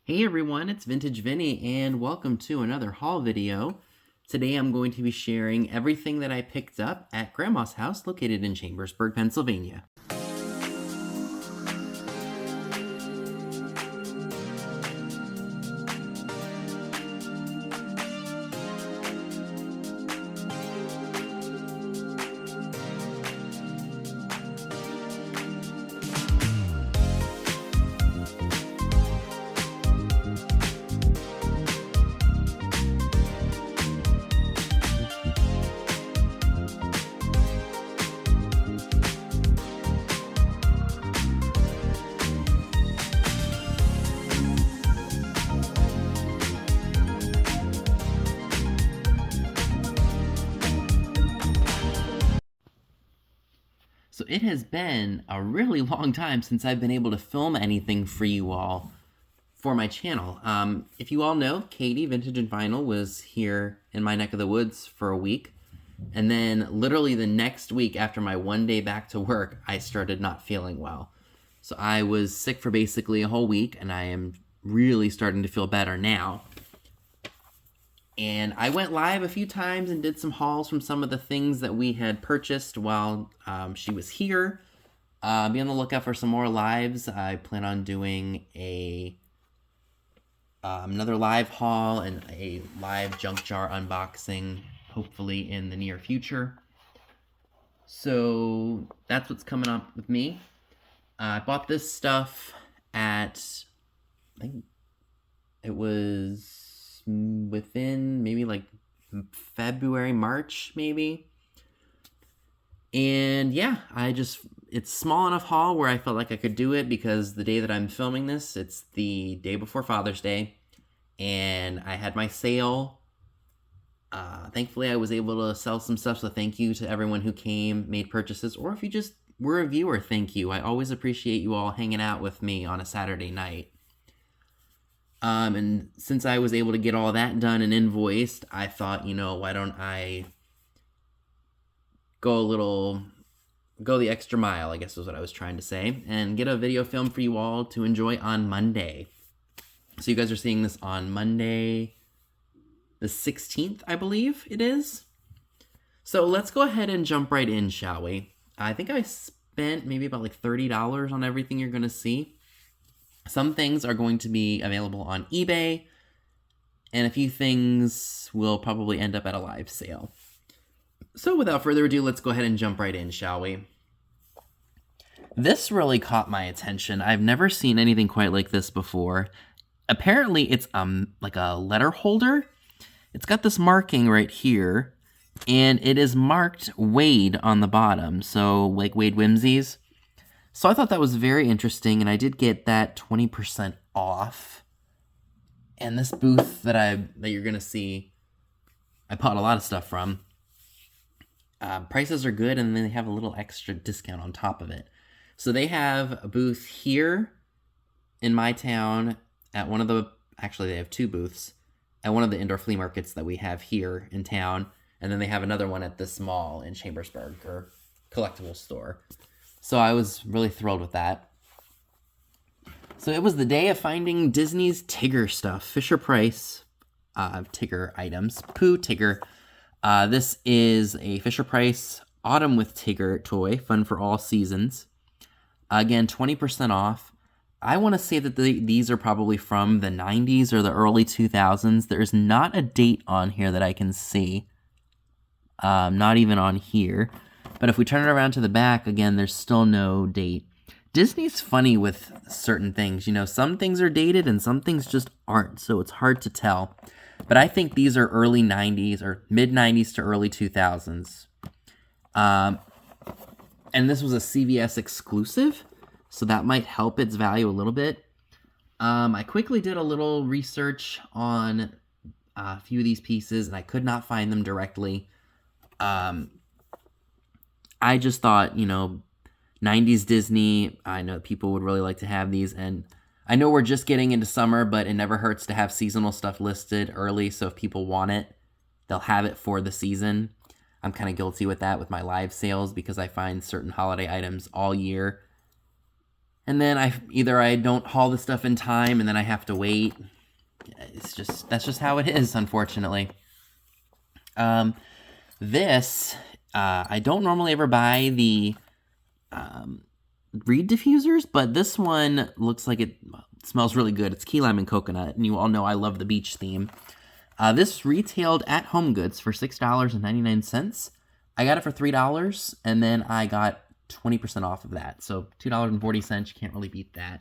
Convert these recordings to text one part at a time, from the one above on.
Hey everyone, it's Vintage Vinny and welcome to another haul video. Today I'm going to be sharing everything that I picked up at Grandma's house located in Chambersburg, Pennsylvania. So it has been a really long time since I've been able to film anything for you all for my channel. If you all know, Katie, Vintage and Vinyl, was here in my neck of the woods for a week. And then literally the next week after my one day back to work, I started not feeling well. So I was sick for basically a whole week, and I am really starting to feel better now. And I went live a few times and did some hauls from some of the things that we had purchased while she was here. Be on the lookout for some more lives. I plan on doing another live haul and a live junk jar unboxing, hopefully in the near future. So that's what's coming up with me. I bought this stuff at, I think it was within maybe like February, March, maybe. And yeah, it's small enough haul where I felt like I could do it because the day that I'm filming this, it's the day before Father's Day, and I had my sale. Thankfully, I was able to sell some stuff, so thank you to everyone who came, made purchases, or if you just were a viewer, thank you. I always appreciate you all hanging out with me on a Saturday night. And since I was able to get all that done and invoiced, I thought, why don't I go the extra mile, I guess is what I was trying to say, and get a video film for you all to enjoy on Monday. So you guys are seeing this on Monday, the 16th, I believe it is. So let's go ahead and jump right in, shall we? I think I spent maybe about like $30 on everything you're going to see. Some things are going to be available on eBay, and a few things will probably end up at a live sale. So without further ado, let's go ahead and jump right in, shall we? This really caught my attention. I've never seen anything quite like this before. Apparently, it's like a letter holder. It's got this marking right here, and it is marked Wade on the bottom, so like Wade Whimsies. So I thought that was very interesting, and I did get that 20% off. And this booth that you're gonna see, I bought a lot of stuff from. Prices are good, and then they have a little extra discount on top of it. So they have a booth here in my town at actually they have two booths at one of the indoor flea markets that we have here in town, and then they have another one at this mall in Chambersburg, or collectible store. So I was really thrilled with that. So it was the day of finding Disney's Tigger stuff. Fisher-Price Tigger items. Pooh Tigger. This is a Fisher-Price Autumn with Tigger toy. Fun for all seasons. Again, 20% off. I want to say that these are probably from the 90s or the early 2000s. There's not a date on here that I can see. Not even on here. But if we turn it around to the back, again, there's still no date. Disney's funny with certain things. Some things are dated and some things just aren't, so it's hard to tell. But I think these are early 90s or mid-90s to early 2000s. And this was a CVS exclusive, so that might help its value a little bit. I quickly did a little research on a few of these pieces, and I could not find them directly. I just thought, 90s Disney, I know people would really like to have these, and I know we're just getting into summer, but it never hurts to have seasonal stuff listed early, so if people want it, they'll have it for the season. I'm kind of guilty with that with my live sales because I find certain holiday items all year And then I don't haul the stuff in time and then I have to wait. That's just how it is, unfortunately. This, I don't normally ever buy the reed diffusers, but this one looks like it smells really good. It's key lime and coconut, and you all know I love the beach theme. This retailed at HomeGoods for $6.99. I got it for $3, and then I got 20% off of that. So $2.40, you can't really beat that.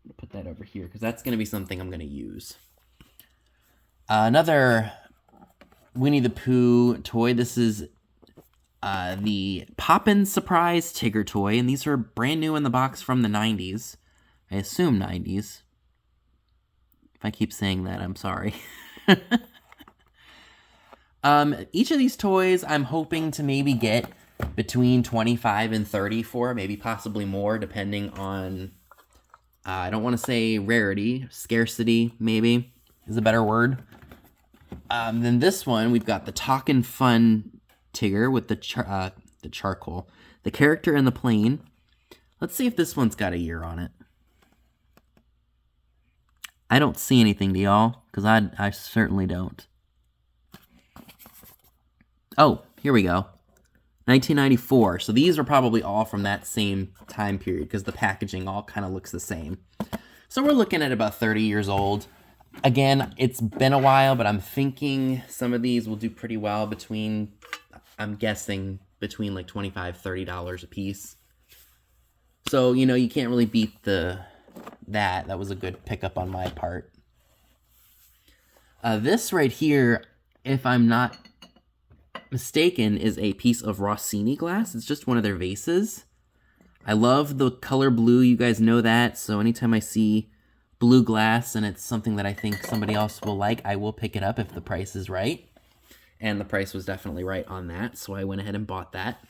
I'm gonna put that over here because that's gonna be something I'm gonna use. Another Winnie the Pooh toy. This is the Poppin' Surprise Tigger toy, and these are brand new in the box from the 90s. I assume 90s. If I keep saying that, I'm sorry. Each of these toys I'm hoping to maybe get between 25 and 30 for, maybe possibly more, depending on, I don't want to say rarity, scarcity maybe is a better word. Then this one, we've got the Talkin' Fun Tigger with the charcoal, the character and the plane. Let's see if this one's got a year on it. I don't see anything, to y'all, because I certainly don't. Oh, here we go. 1994. So these are probably all from that same time period because the packaging all kind of looks the same. So we're looking at about 30 years old. Again, it's been a while, but I'm thinking some of these will do pretty well between, I'm guessing, between like $25, $30 a piece. So, you know, you can't really beat that. That was a good pickup on my part. This right here, if I'm not mistaken, is a piece of Rossini glass. It's just one of their vases. I love the color blue. You guys know that. So anytime I see blue glass and it's something that I think somebody else will like, I will pick it up if the price is right. And the price was definitely right on that, so I went ahead and bought that.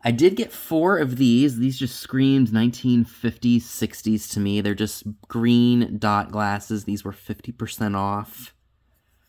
I did get 4 of these. These just screamed 1950s, 60s to me. They're just green dot glasses. These were 50% off.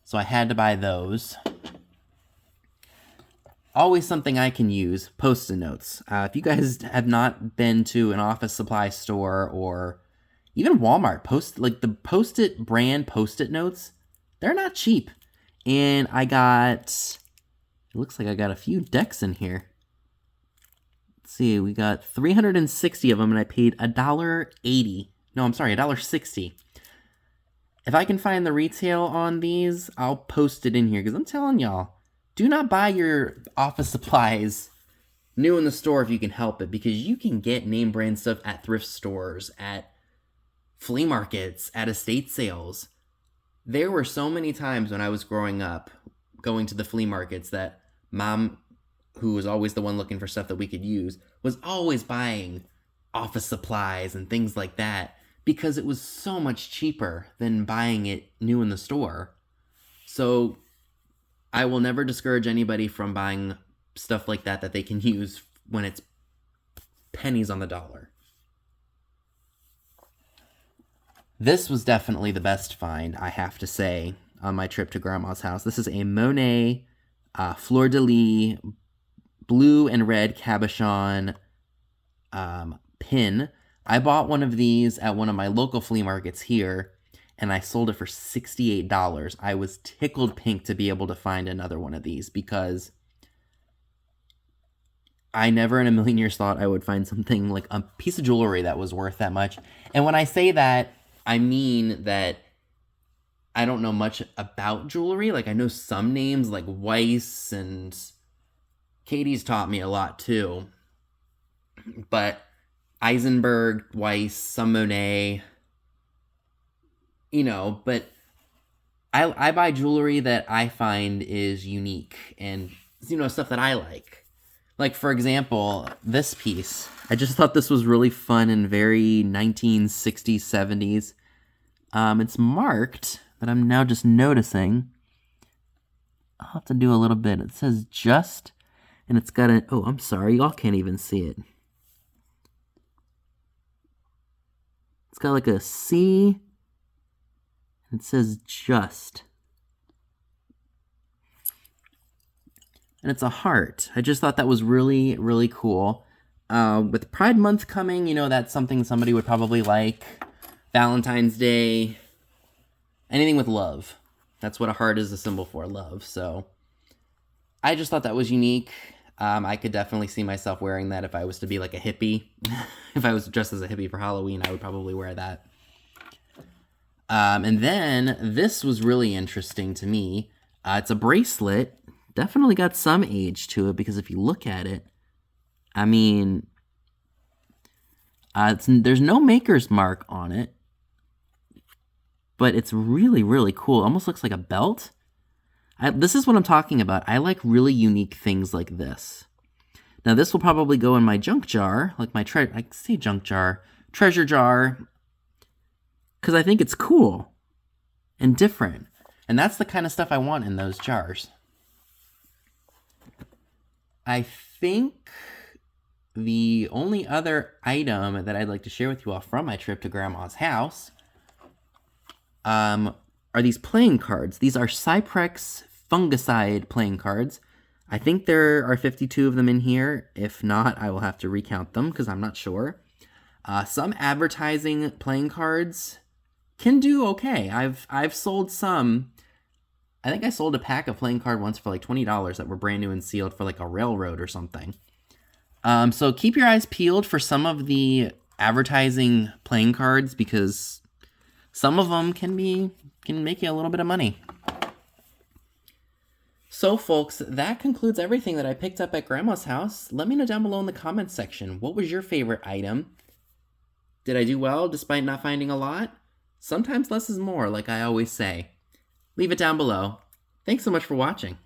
So I had to buy those. Always something I can use, Post-it notes. If you guys have not been to an office supply store or even Walmart, the Post-it brand Post-it notes, they're not cheap. And I got, it looks like I got a few decks in here. Let's see, we got 360 of them, and I paid $1.80. No, I'm sorry, $1.60. If I can find the retail on these, I'll post it in here, because I'm telling y'all, do not buy your office supplies new in the store if you can help it, because you can get name brand stuff at thrift stores, at flea markets, at estate sales. There were so many times when I was growing up, going to the flea markets, that Mom, who was always the one looking for stuff that we could use, was always buying office supplies and things like that because it was so much cheaper than buying it new in the store. So I will never discourage anybody from buying stuff like that they can use when it's pennies on the dollar. This was definitely the best find, I have to say, on my trip to Grandma's house. This is a Monet fleur-de-lis blue and red cabochon pin. I bought one of these at one of my local flea markets here, and I sold it for $68. I was tickled pink to be able to find another one of these because I never in a million years thought I would find something like a piece of jewelry that was worth that much. And when I say that, I mean that I don't know much about jewelry. Like, I know some names like Weiss, and Katie's taught me a lot too. But Eisenberg, Weiss, some Monet, you know, but I buy jewelry that I find is unique and, you know, stuff that I like. Like, for example, this piece. I just thought this was really fun and very 1960s, 70s. It's marked, but I'm now just noticing. I'll have to do a little bit. It says just, and it's got a, oh, I'm sorry, y'all can't even see it. It's got like a C, and it says just. And it's a heart. I just thought that was really, really cool. With Pride Month coming, you know, that's something somebody would probably like. Valentine's Day, anything with love. That's what a heart is a symbol for, love. So I just thought that was unique. I could definitely see myself wearing that if I was to be like a hippie. If I was dressed as a hippie for Halloween, I would probably wear that. And then this was really interesting to me. It's a bracelet. Definitely got some age to it because if you look at it, I mean, there's no maker's mark on it, but it's really, really cool. It almost looks like a belt. This is what I'm talking about. I like really unique things like this. Now, this will probably go in my junk jar, like my I say junk jar, treasure jar, because I think it's cool and different. And that's the kind of stuff I want in those jars. I think the only other item that I'd like to share with you all from my trip to Grandma's house are these playing cards. These are Cyprex fungicide playing cards. I think there are 52 of them in here. If not, I will have to recount them because I'm not sure. Some advertising playing cards can do okay. I've sold some. I think I sold a pack of playing card once for like $20 that were brand new and sealed for like a railroad or something. So keep your eyes peeled for some of the advertising playing cards because some of them can make you a little bit of money. So folks, that concludes everything that I picked up at Grandma's house. Let me know down below in the comments section, what was your favorite item? Did I do well despite not finding a lot? Sometimes less is more, like I always say. Leave it down below. Thanks so much for watching.